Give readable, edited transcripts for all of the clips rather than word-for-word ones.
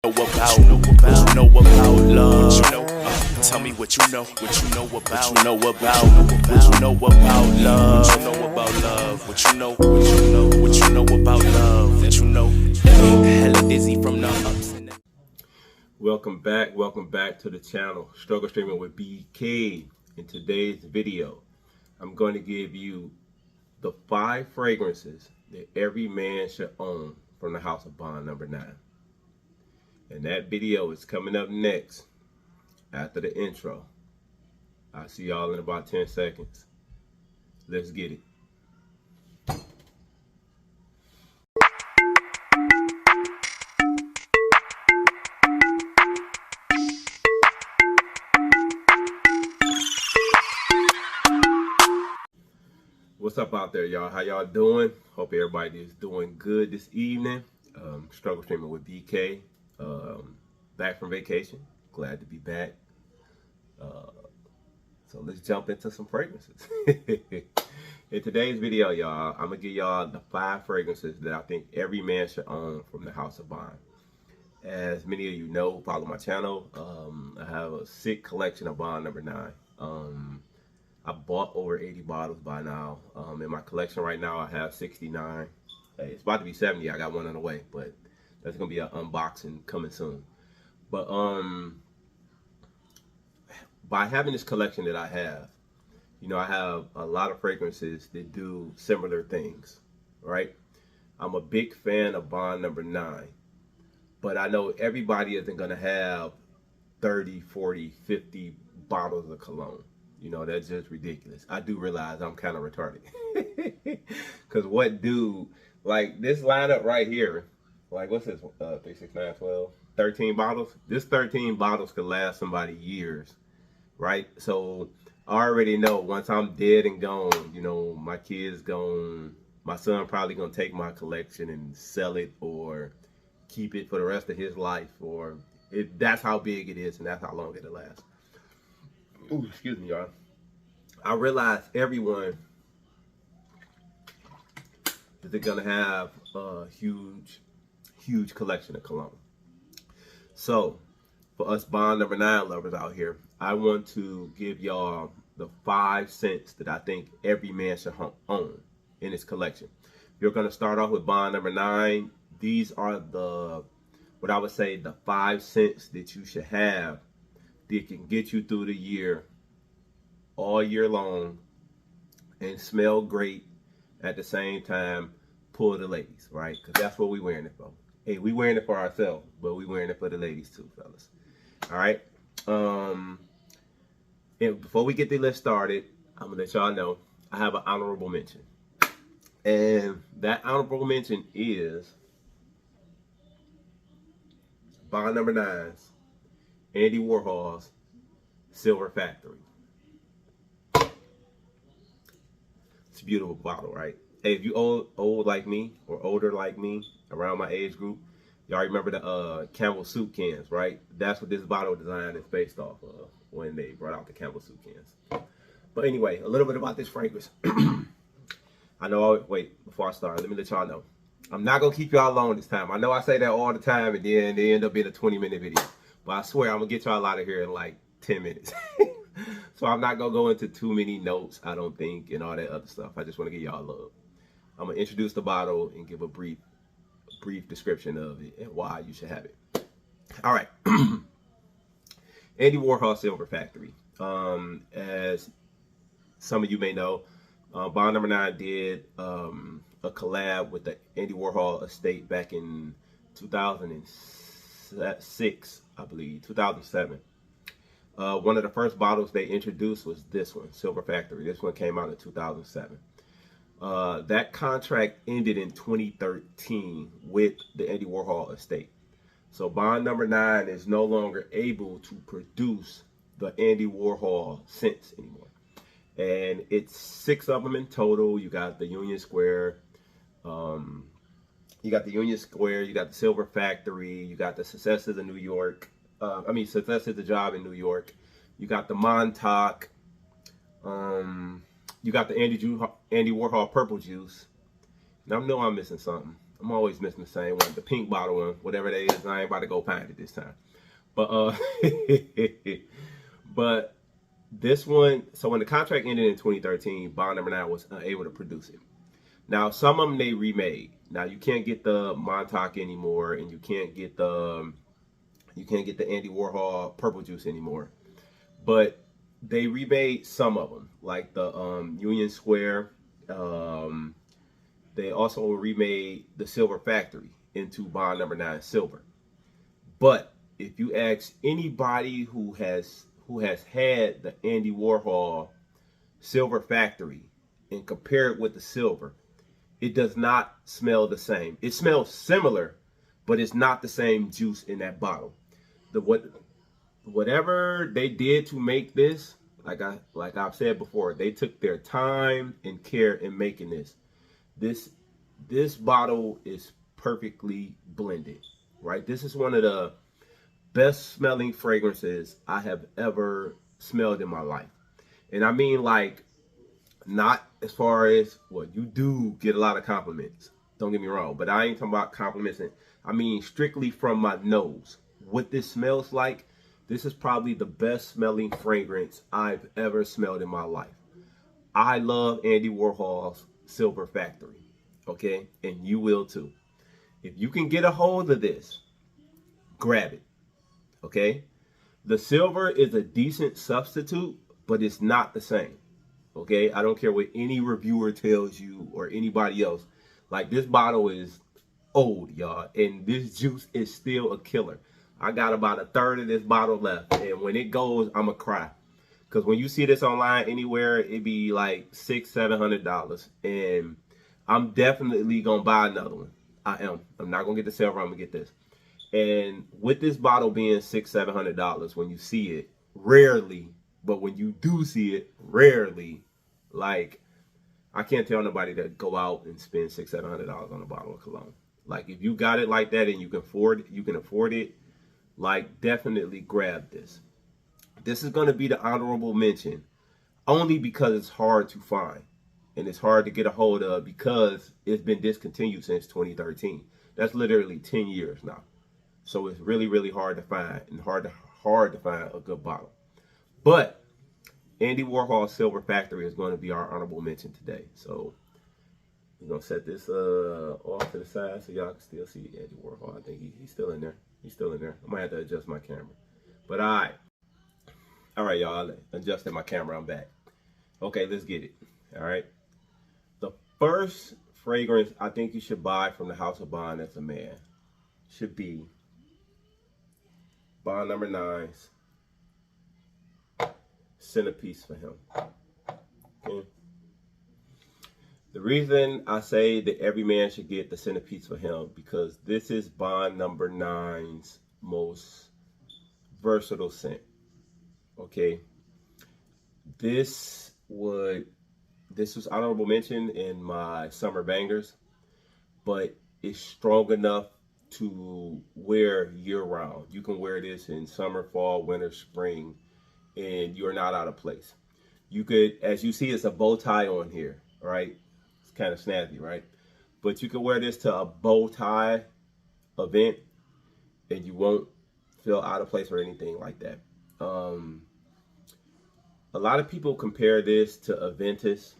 know about love. Tell me what you know about, what you know about love, what you know about love, that you know. Hella dizzy from the ups and downs. Welcome back to the channel, Struggle Streaming with BK. In today's video, I'm going to give you the 5 fragrances that every man should own from the House of Bond number 9. And that video is coming up next after the intro. I'll see y'all in about 10 seconds. Let's get it. What's up out there, y'all? How y'all doing? Hope everybody is doing good this evening. Struggle Streaming with BK. Back from vacation. Glad to be back. So let's jump into some fragrances. In today's video, y'all, I'm going to give y'all the 5 fragrances that I think every man should own from the House of Bond. As many of you know, follow my channel, I have a sick collection of Bond number 9. I bought over 80 bottles by now. In my collection right now, I have 69. Hey, it's about to be 70. I got one on the way, but that's going to be an unboxing coming soon. But by having this collection that I have, you know, I have a lot of fragrances that do similar things, right? I'm a big fan of Bond number 9, but I know everybody isn't going to have 30, 40, 50 bottles of cologne. You know, that's just ridiculous. I do realize I'm kind of retarded. Because what dude, like this lineup right here, like what's this, 3, 6, 9, 12, 13 bottles? This 13 bottles could last somebody years, right? So I already know once I'm dead and gone, you know, my kid's gone, my son probably going to take my collection and sell it or keep it for the rest of his life, or that's how big it is and that's how long it'll last. Ooh, excuse me, y'all. I realize everyone is gonna have a huge collection of cologne. So, for us Bond number 9 lovers out here, I want to give y'all the 5 scents that I think every man should own in his collection. You're gonna start off with Bond number 9. These are what I would say, the 5 scents that you should have that can get you through the year, all year long, and smell great at the same time, pull the ladies, right? Because that's what we wearing it for. Hey, we wearing it for ourselves, but we wearing it for the ladies too, fellas. All right. And before we get the list started, I'm gonna let y'all know I have an honorable mention, and that honorable mention is Bond number 9's Andy Warhol's Silver Factory. It's a beautiful bottle, right? Hey, if you old like me or older like me, around my age group, y'all remember the Campbell soup cans, right? That's what this bottle design is based off of when they brought out the Campbell soup cans. But anyway, a little bit about this fragrance. Wait, before I start, let me let y'all know. I'm not going to keep y'all long this time. I know I say that all the time, and then they end up being a 20-minute video. But I swear, I'm going to get y'all out of here in like 10 minutes. So I'm not going to go into too many notes, I don't think, and all that other stuff. I just want to give y'all love. I'm going to introduce the bottle and give a brief description of it and why you should have it. All right. Andy Warhol Silver Factory. As some of you may know, Bond number 9 did a collab with the Andy Warhol estate back in 2006, I believe, 2007. One of the first bottles they introduced was this one, Silver Factory. This one came out in 2007. That contract ended in 2013 with the Andy Warhol estate. So Bond number 9 is no longer able to produce the Andy Warhol scents anymore. And it's 6 of them in total. You got the Union Square. You got the Silver Factory. You got the Successes of New York. Success is the Job in New York. You got the Montauk. You got the Andy Warhol Purple Juice. Now I know I'm missing something. I'm always missing the same one, the pink bottle one, whatever that is. I ain't about to go find it this time. But but this one, so when the contract ended in 2013, Bond Number 9 was unable to produce it. Now, some of them they remade. Now, you can't get the Montauk anymore, and you can't get the Andy Warhol Purple Juice anymore. But they remade some of them, like the Union Square. They also remade the Silver Factory into Bond Number 9 Silver. But if you ask anybody who has had the Andy Warhol Silver Factory and compare it with the silver, it does not smell the same. It smells similar, but it's not the same juice in that bottle. Whatever they did to make this, like I've said before, they took their time and care in making this. This bottle is perfectly blended, right? This is one of the best smelling fragrances I have ever smelled in my life. And I mean, like, not as far as, well, you do get a lot of compliments, don't get me wrong, but I ain't talking about compliments. I mean strictly from my nose. What this smells like, this is probably the best smelling fragrance I've ever smelled in my life. I love Andy Warhol's Silver Factory, okay? And you will too. If you can get a hold of this, grab it, okay? The silver is a decent substitute, but it's not the same. Okay, I don't care what any reviewer tells you or anybody else. Like, this bottle is old, y'all, and this juice is still a killer. I got about a third of this bottle left, and when it goes, I'ma cry. Because when you see this online anywhere, it be like $600-700, and I'm definitely gonna buy another one. I am. I'm not gonna get the silver. I'm gonna get this. And with this bottle being $600-700, when you see it, rarely, but when you do see it, rarely. Like, I can't tell nobody to go out and spend $600-700 on a bottle of cologne. Like, if you got it like that and you can afford it, like, definitely grab this. This is going to be the honorable mention only because it's hard to find and it's hard to get a hold of because it's been discontinued since 2013. That's literally 10 years now. So it's really, really hard to find, and hard to find a good bottle. But Andy Warhol Silver Factory is going to be our honorable mention today. So we're going to set this off to the side so y'all can still see Andy Warhol. I think he's still in there. He's still in there. I might have to adjust my camera. But all right, y'all. I adjusted my camera. I'm back. Okay, let's get it. All right. The first fragrance I think you should buy from the House of Bond as a man should be Bond Number 9's Centerpiece for Him. Okay. The reason I say that every man should get the Centerpiece for Him because this is Bond Number 9's most versatile scent. Okay. This was honorable mention in my summer bangers, but it's strong enough to wear year round. You can wear this in summer, fall, winter, spring, and you're not out of place. You could, as you see, it's a bow tie on here, right? It's kind of snazzy, right? But you can wear this to a bow tie event and you won't feel out of place or anything like that. A lot of people compare this to Aventus,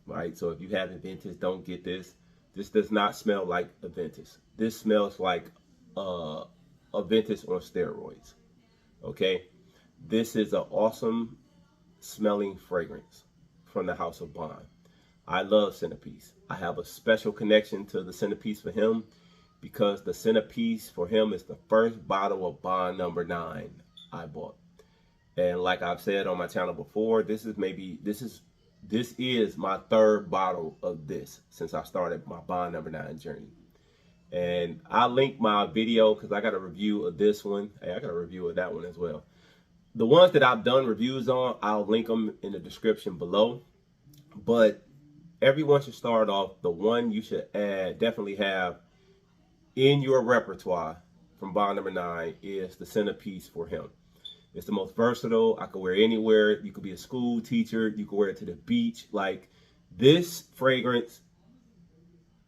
right? So if you have Aventus, don't get this. This does not smell like Aventus. This smells like Aventus on steroids, okay? This is an awesome smelling fragrance from the House of Bond. I love Centerpiece. I have a special connection to the Centerpiece for Him because the Centerpiece for Him is the first bottle of Bond Number 9 I bought. And like I've said on my channel before, this is my third bottle of this since I started my Bond Number 9 journey. And I'll link my video because I got a review of this one. Hey, I got a review of that one as well. The ones that I've done reviews on, I'll link them in the description below. But everyone should start off, the one you should definitely have in your repertoire from Bond Number 9 is the Centerpiece for Him. It's the most versatile. I could wear it anywhere. You could be a school teacher. You could wear it to the beach. Like, this fragrance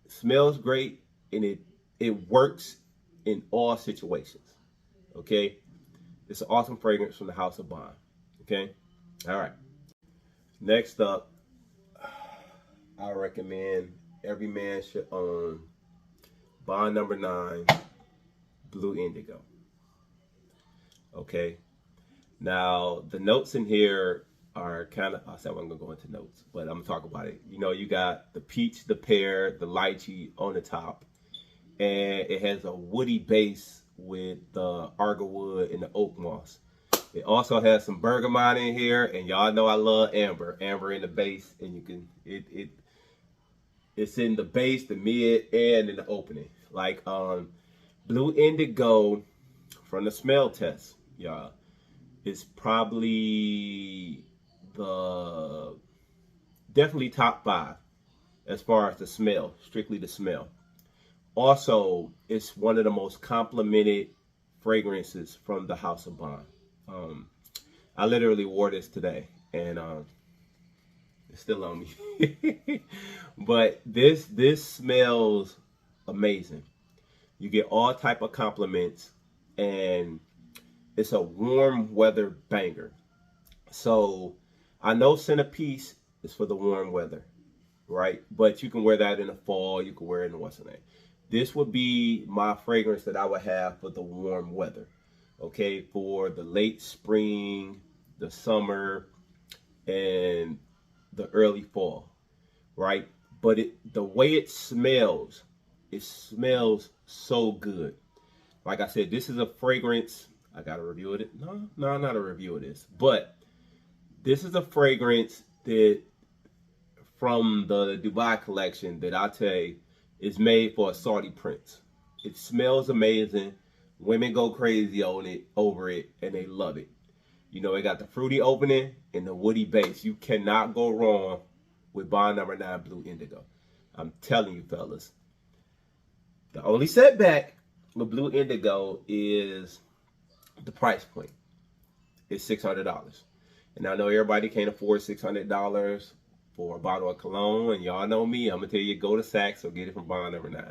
smells great. and it works in all situations. Okay, it's an awesome fragrance from the House of Bond. Okay, all right. Next up, I recommend every man should own Bond number 9, Blue Indigo. Okay, now the notes in here are kind of, I said I'm gonna go into notes, but I'm gonna talk about it. You know, you got the peach, the pear, the lychee on the top, and it has a woody base with the arborwood and the oak moss. It also has some bergamot in here, and y'all know I love amber. Amber in the base, and you can it's in the base, the mid, and in the opening. Like Blue Indigo from the smell test, y'all, is probably the definitely top 5 as far as the smell, strictly the smell. Also, it's one of the most complimented fragrances from the House of Bond. I literally wore this today, and it's still on me. But this smells amazing. You get all type of compliments, and it's a warm weather banger. So I know Centerpiece is for the warm weather, right? But you can wear that in the fall. You can wear it in the what's the name. This would be my fragrance that I would have for the warm weather. Okay, for the late spring, the summer, and the early fall, right? But the way it smells so good. Like I said, this is a fragrance. I gotta review it. No, not a review of this, but this is a fragrance that from the Dubai collection that I tell you is made for a Saudi prince. It smells amazing. Women go crazy on it, over it, and they love it. You know, it got the fruity opening and the woody base. You cannot go wrong with Bond number 9 Blue Indigo. I'm telling you, fellas. The only setback with Blue Indigo is the price point. It's $600. And I know everybody can't afford $600 for a bottle of cologne. And y'all know me. I'm going to tell you, go to Saks or get it from Bond number 9.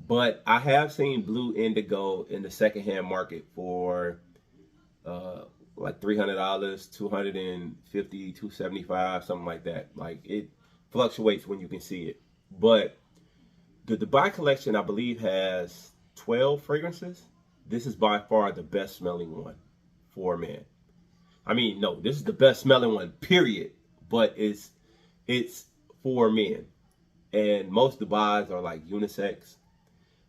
But I have seen Blue Indigo in the secondhand market for like $300, $250, $275, something like that. Like, it fluctuates when you can see it. But the Dubai collection, I believe, has 12 fragrances. This is by far the best smelling one for a man. I mean, no, this is the best smelling one, period. But it's for men. And most Dubais are like unisex.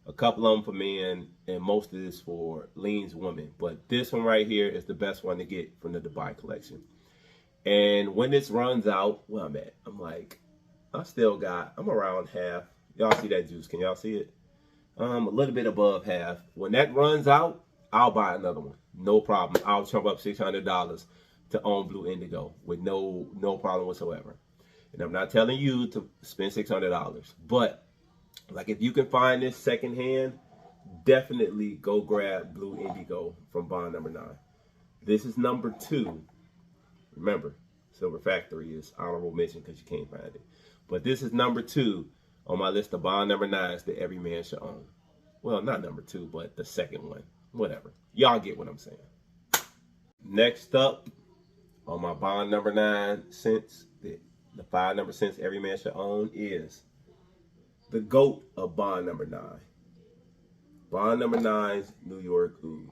A couple of them for men, and most of this for leans women. But this one right here is the best one to get from the Dubai collection. And when this runs out, where I'm at, I'm around half. Y'all see that juice? Can y'all see it? A little bit above half. When that runs out, I'll buy another one. No problem. I'll chump up $600 to own Blue Indigo with no problem whatsoever. And I'm not telling you to spend $600, but like, if you can find this secondhand, definitely go grab Blue Indigo from Bond number 9. This is number 2. Remember, Silver Factory is honorable mention because you can't find it. But this is number 2 on my list of Bond number 9s that every man should own. Well, not number 2, but the second one. Whatever. Y'all get what I'm saying. Next up on my Bond number 9 scents, the 5 number scents every man should own is the GOAT of Bond number 9. Bond number 9's New York Oud.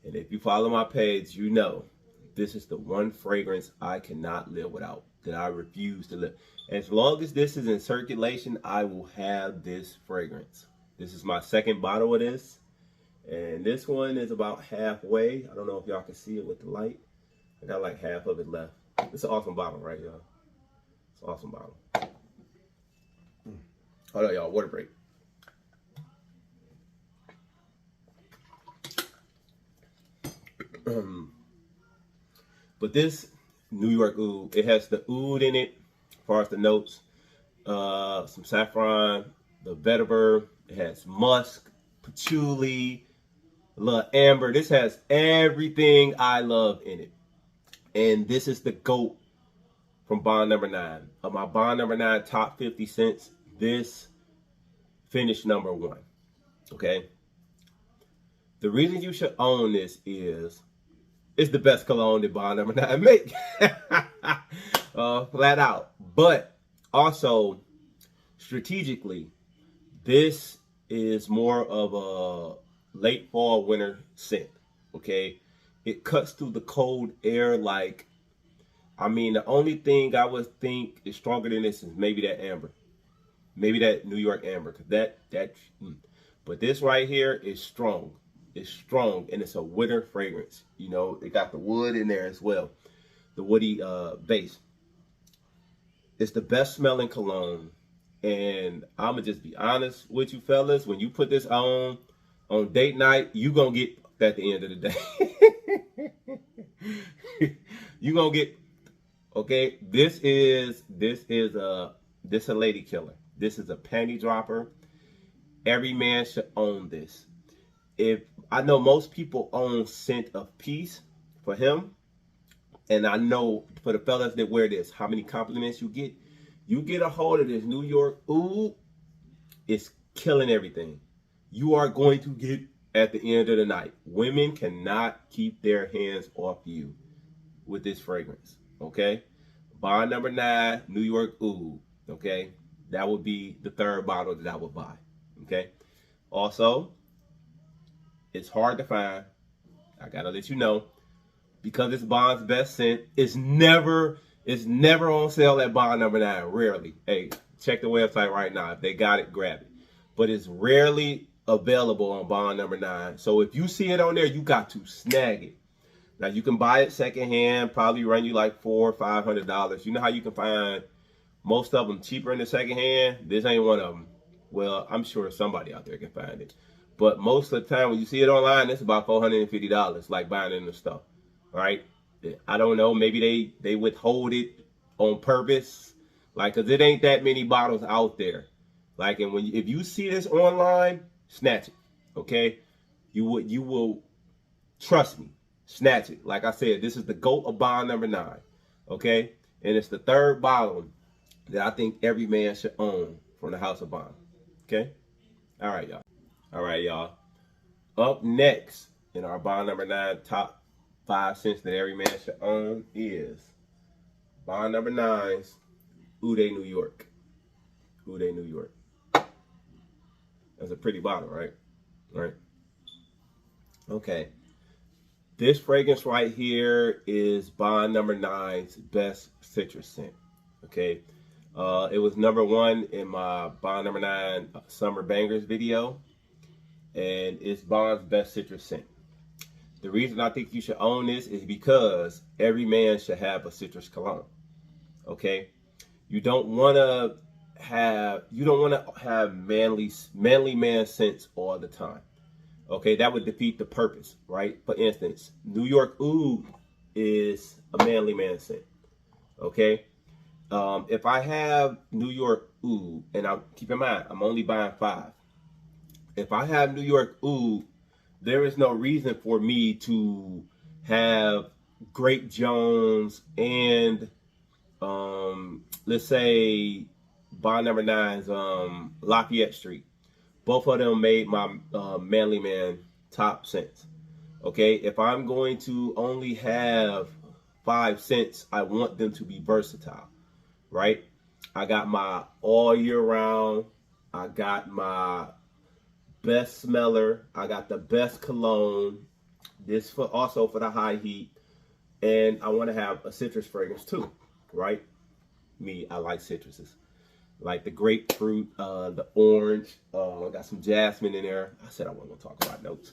And if you follow my page, you know this is the one fragrance I cannot live without, that I refuse to live. As long as this is in circulation, I will have this fragrance. This is my second bottle of this. And this one is about halfway. I don't know if y'all can see it with the light. I got like half of it left. It's an awesome bottle, right, y'all? It's an awesome bottle. Hold on, y'all. Water break. But this New York Oud, it has the oud in it, as far as the notes. Some saffron, the vetiver. It has musk, patchouli, a little amber. This has everything I love in it. And this is the GOAT from Bond number 9. Of my Bond number 9 top 50 scents, this finished number 1. Okay. The reason you should own this is it's the best cologne that Bond Number 9 make. Flat out. But also, strategically, this is more of a late fall, winter scent. Okay. It cuts through the cold air like, I mean, the only thing I would think is stronger than this is maybe that amber. Maybe that New York amber. But this right here is strong. It's strong, and it's a winter fragrance. You know, it got the wood in there as well. The woody base. It's the best smelling cologne. And I'm going to just be honest with you fellas. When you put this on date night, you going to get at the end of the day. You going to get, okay, this is a lady killer. This is a panty dropper. Every man should own this. If I know most people own Scent of Peace for him, and I know for the fellas that wear this, how many compliments you get. You get a hold of this New York Oud, it's killing everything. You are going to get at the end of the night. Women cannot keep their hands off you with this fragrance. Okay, Bond Number 9, New York Oud. Okay, that would be the third bottle that I would buy. Okay, also, it's hard to find. I gotta let you know, because it's Bond's best scent. It's never on sale at Bond Number 9. Rarely. Hey, check the website right now. If they got it, grab it. But it's rarely available on Bond Number 9. So if you see it on there, you got to snag it. Now you can buy it secondhand, probably run you like $400 or $500. You know how you can find most of them cheaper in the secondhand? This ain't one of them. Well, I'm sure somebody out there can find it. But most of the time when you see it online, it's about $450, like buying it in the store. Right? I don't know. Maybe they withhold it on purpose. Like, because it ain't that many bottles out there. Like, and if you see this online, snatch it. Okay? You will, trust me, snatch it. Like I said, this is the GOAT of Bond Number 9. Okay? And it's the third bottle that I think every man should own from the House of Bond. Okay? All right, y'all. All right, y'all. Up next in our Bond Number 9 top 5 scents that every man should own is Bond Number 9's Oud New York. Oud New York. That's a pretty bottle, right? Right. Okay. This fragrance right here is Bond Number 9's best citrus scent. Okay. It was number 1 in my Bond Number 9 Summer Bangers video. And it's Bond's best citrus scent. The reason I think you should own this is because every man should have a citrus cologne. Okay? You don't want to have manly man scents all the time. Okay, that would defeat the purpose, right? For instance, New York Oud is a manly man scent. Okay? If I have New York Oud, and keep in mind, I'm only buying 5. If I have New York Oud, there is no reason for me to have Grape Jones and let's say Bond Number 9's Lafayette Street. Both of them made my manly man top scents. Okay, if I'm going to only have 5 scents, I want them to be versatile, right? I got my all year round. I got my best smeller. I got the best cologne. This also for the high heat. And I want to have a citrus fragrance too, right? Me, I like citruses. Like the grapefruit, the orange. I got some jasmine in there. I said I wasn't going to talk about notes.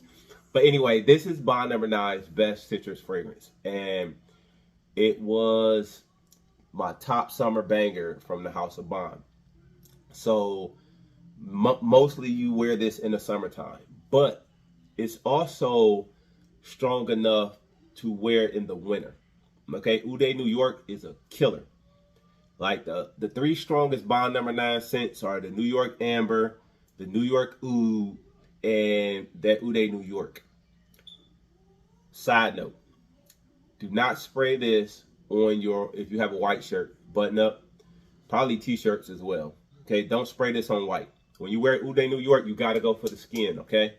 But anyway, this is Bond Number 9's best citrus fragrance. And it was my top summer banger from the House of Bond. So mostly you wear this in the summertime, but it's also strong enough to wear in the winter. Okay, Oud New York is a killer. Like the 3 strongest Bond Number 9 scents are the New York Amber, the New York Oud, and that Oud New York. Side note, do not spray this on if you have a white shirt, button up, probably t-shirts as well. Okay, don't spray this on white. When you wear Ude New York, you got to go for the skin, okay?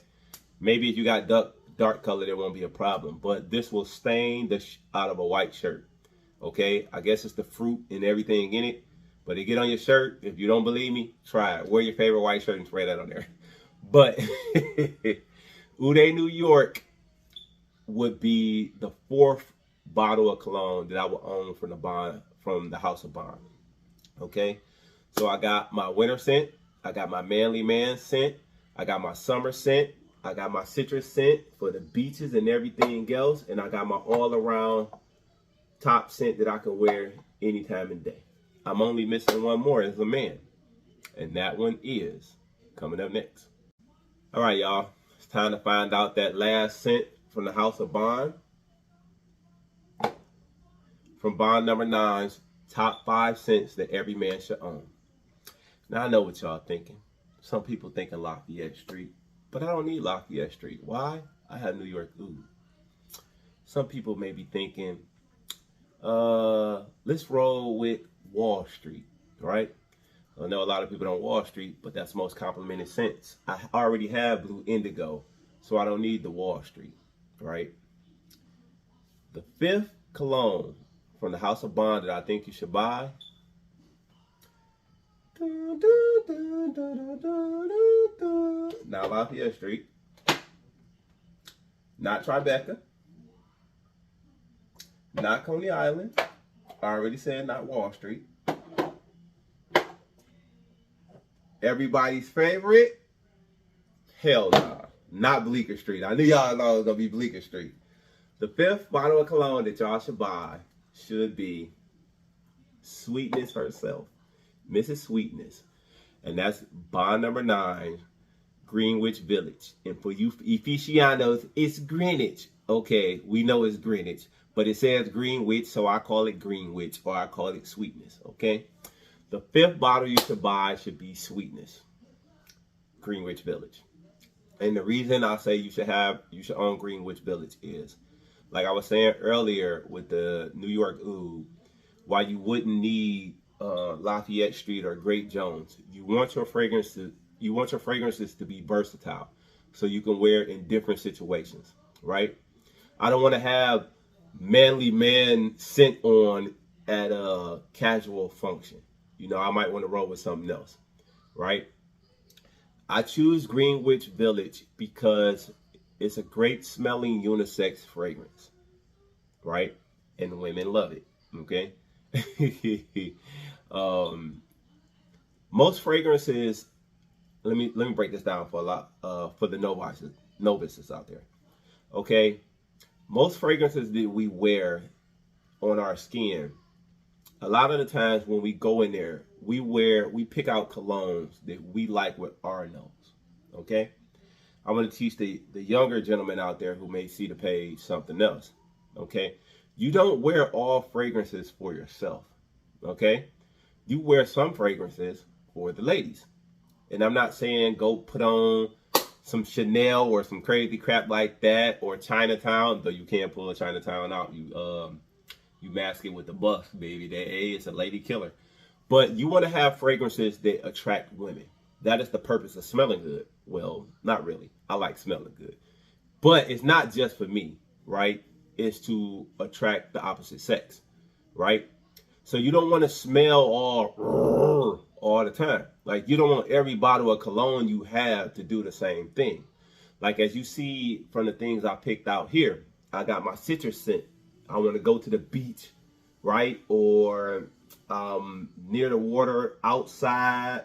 Maybe if you got dark color, there won't be a problem. But this will stain out of a white shirt, okay? I guess it's the fruit and everything in it. But to get on your shirt, if you don't believe me, try it. Wear your favorite white shirt and spray that on there. But Ude New York would be the 4th bottle of cologne that I would own from the House of Bond. Okay, so I got my winter scent, I got my manly man scent, I got my summer scent, I got my citrus scent for the beaches and everything else, and I got my all-around top scent that I can wear any time of day. I'm only missing one more as a man, and that one is coming up next. All right, y'all, it's time to find out that last scent from the House of Bond. From Bond number 9's top 5 scents that every man should own. Now, I know what y'all thinking. Some people thinking Lafayette Street, but I don't need Lafayette Street. Why? I have New York Oud. Some people may be thinking, let's roll with Wall Street, right? I know a lot of people on Wall Street, but that's most complimented scents. I already have Blue Indigo, so I don't need the Wall Street, right? The 5th cologne from the House of Bond that I think you should buy. Not Lafayette Street. Not Tribeca. Not Coney Island. I already said not Wall Street. Everybody's favorite? Hell nah. Not Bleecker Street. I knew y'all thought it was going to be Bleecker Street. The 5th bottle of cologne that y'all should buy should be Sweetness herself. Mrs. Sweetness. And that's Bond number 9, Greenwich Village. And for you aficionados, it's Greenwich. Okay, we know it's Greenwich. But it says Greenwich, so I call it Greenwich, or I call it Sweetness, okay? The 5th bottle you should buy should be Sweetness, Greenwich Village. And the reason I say you should own Greenwich Village is, like I was saying earlier with the New York Oud, why you wouldn't need Lafayette Street or Great Jones. You want your fragrances to be versatile, so you can wear it in different situations, right? I don't want to have manly man scent on at a casual function. You know, I might want to roll with something else, right? I choose Greenwich Village because it's a great smelling unisex fragrance, right? And women love it, okay? Most fragrances, let me break this down for the novices out there, okay? Most fragrances that we wear on our skin, a lot of the times when we go in there, we pick out colognes that we like with our nose, okay? I'm going to teach the younger gentlemen out there who may see the page something else, okay? You don't wear all fragrances for yourself, okay? You wear some fragrances for the ladies. And I'm not saying go put on some Chanel or some crazy crap like that, or Chinatown, though you can't pull a Chinatown out. You mask it with the buff, baby. It's a lady killer. But you want to have fragrances that attract women. That is the purpose of smelling good. Well, not really. I like smelling good. But it's not just for me, right? It's to attract the opposite sex, right? So you don't want to smell all the time. Like, you don't want every bottle of cologne you have to do the same thing. Like, as you see from the things I picked out here, I got my citrus scent. I want to go to the beach, right? Or near the water, outside,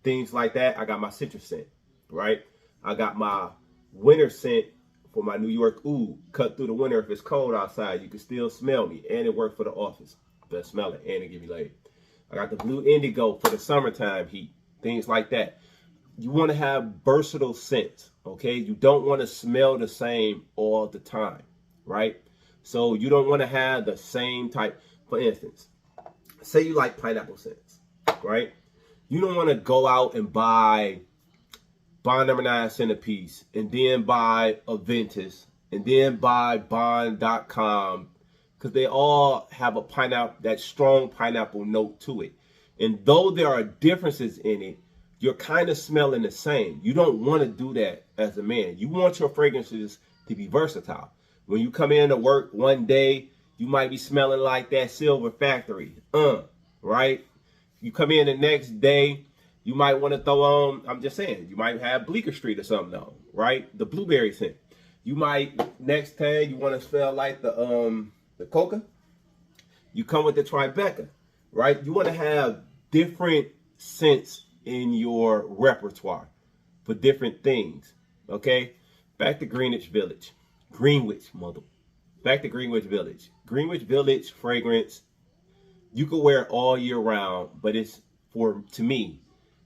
things like that. I got my citrus scent, right? I got my winter scent for my New York Oud. Cut through the winter if it's cold outside. You can still smell me. And it worked for the office. Best smell it. And it give you laid. I got the Blue Indigo for the summertime heat. Things like that. You want to have versatile scents, okay? You don't want to smell the same all the time, right? So you don't want to have the same type. For instance, say you like pineapple scents, right? You don't want to go out and buy Bond number 9 Centerpiece, and then buy Aventus, and then buy Bond.com, because they all have a pineapple, that strong pineapple note to it. And though there are differences in it, you're kind of smelling the same. You don't want to do that as a man. You want your fragrances to be versatile. When you come into work one day, you might be smelling like that Silver Factory, right? You come in the next day, you might want to throw on, I'm just saying, you might have Bleecker Street or something on, right? The blueberry scent. You might, next time, you want to smell like the coca. You come with the Tribeca, right? You want to have different scents in your repertoire for different things, okay? Back to Greenwich Village. Back to Greenwich Village. Greenwich Village fragrance, you can wear it all year round, but to me,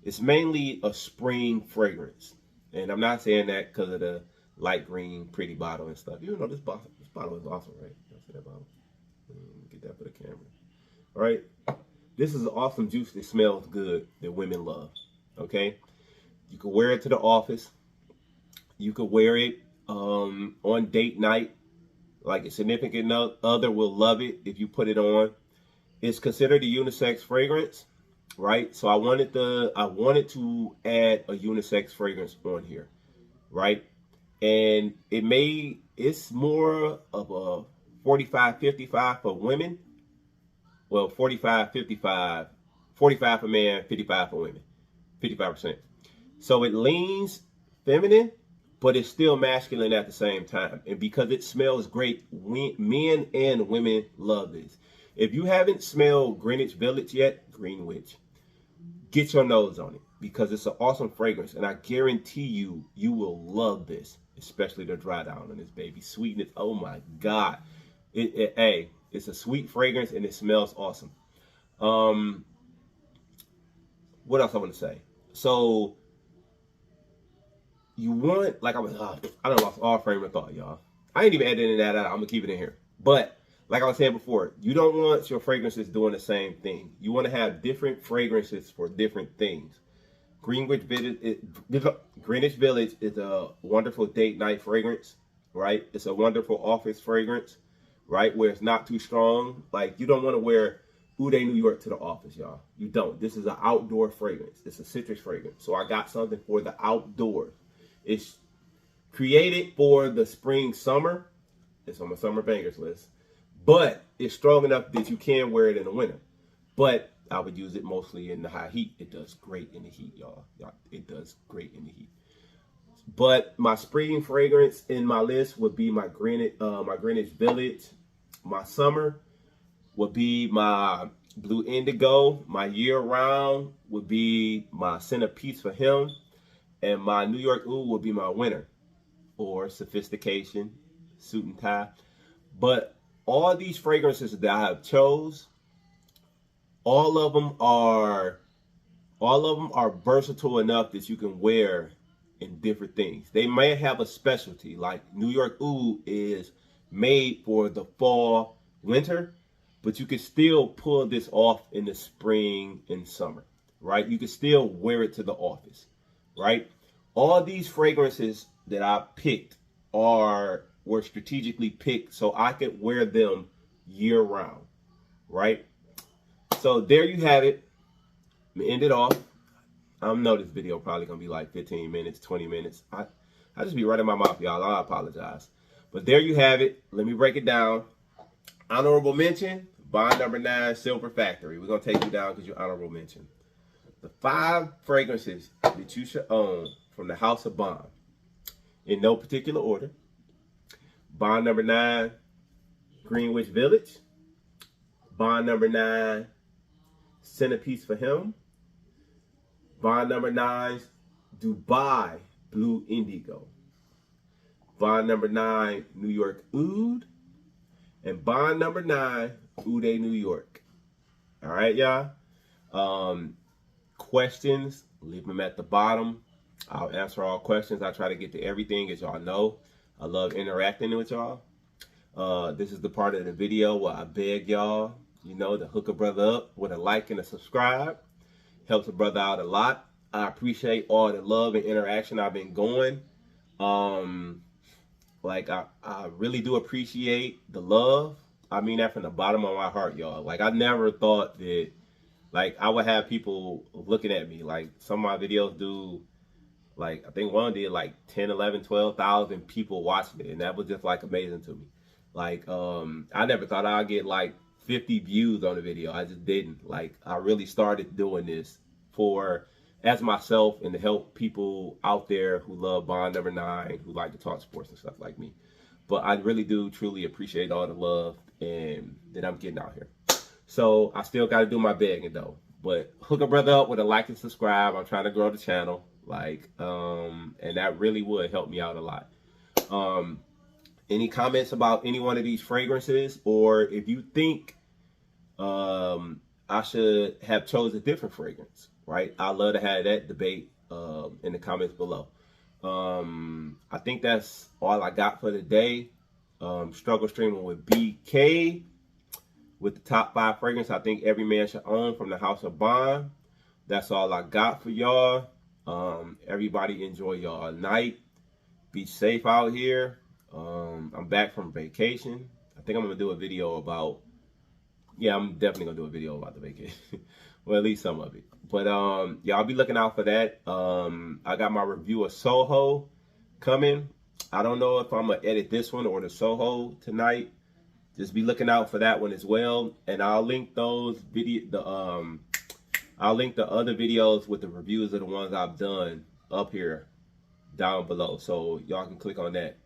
it's mainly a spring fragrance. And I'm not saying that because of the light green, pretty bottle and stuff. You know, this bottle is awesome, right? Y'all see that bottle? Get that for the camera. All right. This is an awesome juice that smells good that women love. Okay. You can wear it to the office. You could wear it on date night. Like a significant other will love it if you put it on. It's considered a unisex fragrance, right? So I wanted to add a unisex fragrance on here, right? And it's more of a 45-55 for women. Well, 45-55, 45 for men, 55 for women, 55%. So it leans feminine, but it's still masculine at the same time. And because it smells great, men and women love this. If you haven't smelled Greenwich Village yet, get your nose on it because it's an awesome fragrance. And I guarantee you will love this, especially the dry down on this baby. Sweetness, oh my God. It's a sweet fragrance and it smells awesome. What else I want to say? So you want, like I done lost all frame of thought, y'all. I ain't even editing that out. I'm gonna keep it in here. But like I was saying before, you don't want your fragrances doing the same thing. You want to have different fragrances for different things. Greenwich Village is a wonderful date night fragrance, right? It's a wonderful office fragrance, right? Where it's not too strong. Like you don't want to wear Ude New York to the office, y'all. You don't. This is an outdoor fragrance. It's a citrus fragrance. So I got something for the outdoors. It's created for the spring, summer. It's on my summer bangers list. But it's strong enough that you can wear it in the winter. But I would use it mostly in the high heat. It does great in the heat, y'all. It does great in the heat. But my spring fragrance in my list would be my Greenwich Village. My summer would be my Blue Indigo. My year-round would be my Centerpiece for Him. And my New York Oud would be my winter. Or Sophistication, Suit and Tie. But all these fragrances that I have chose, all of them are versatile enough that you can wear in different things. They may have a specialty, like New York Oud is made for the fall, winter, but you can still pull this off in the spring and summer, right? You can still wear it to the office, right? All these fragrances that I picked were strategically picked so I could wear them year round, right? So there you have it. I'm gonna end it off. I know this video probably gonna be like 15 minutes, 20 minutes. I just be running my mouth, y'all. I apologize. But there you have it. Let me break it down. Honorable mention, Bond number 9, Silver Factory. We're gonna take you down because you're honorable mention. The 5 fragrances that you should own from the House of Bond, in no particular order. Bond number 9, Greenwich Village. Bond number 9, Centerpiece for Him. Bond number 9, Dubai Blue Indigo. Bond number 9, New York Oud. And bond number 9, Ude New York. All right, y'all. Questions, leave them at the bottom. I'll answer all questions. I try to get to everything, as y'all know. I love interacting with y'all. This is the part of the video where I beg y'all, to hook a brother up with a like and a subscribe. Helps a brother out a lot. I appreciate all the love and interaction I've been going. I really do appreciate the love. I mean that from the bottom of my heart, y'all. Like, I never thought that Like I would have people looking at me. Like some of my videos do, like I think one did like 10, 11, 12,000 people watching it, and that was just like amazing to me. Like I never thought I'd get like 50 views on the video. I just didn't. Like I really started doing this for as myself and to help people out there who love Bond Number 9, who like to talk sports and stuff like me. But I really do truly appreciate all the love and that I'm getting out here. So I still got to do my begging though. But hook a brother up with a like and subscribe. I'm trying to grow the channel, like, and that really would help me out a lot. Any comments about any one of these fragrances, or if you think I should have chosen a different fragrance, right? I'd love to have that debate in the comments below. I think that's all I got for today. Struggle streaming with BK with the top 5 fragrances I think every man should own from the House of Bond. That's all I got for y'all. Everybody enjoy y'all night. Be safe out here. I'm back from vacation. I think I'm gonna do a video about, yeah, I'm definitely gonna do a video about the vacation. Well, at least some of it. But y'all be looking out for that. I got my review of Soho coming. I don't know if I'm gonna edit this one or the Soho tonight. Just be looking out for that one as well. And I'll link those I'll link the other videos with the reviews of the ones I've done up here down below, so y'all can click on that.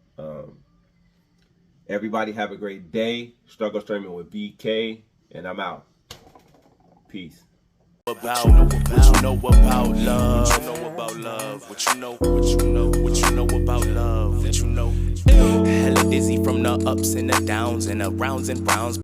Everybody have a great day. Struggle streaming with BK, and I'm out. Peace. About what you know about love, what you know about love, what you know about love, what you know. Hella dizzy from the ups and the downs and the rounds and rounds.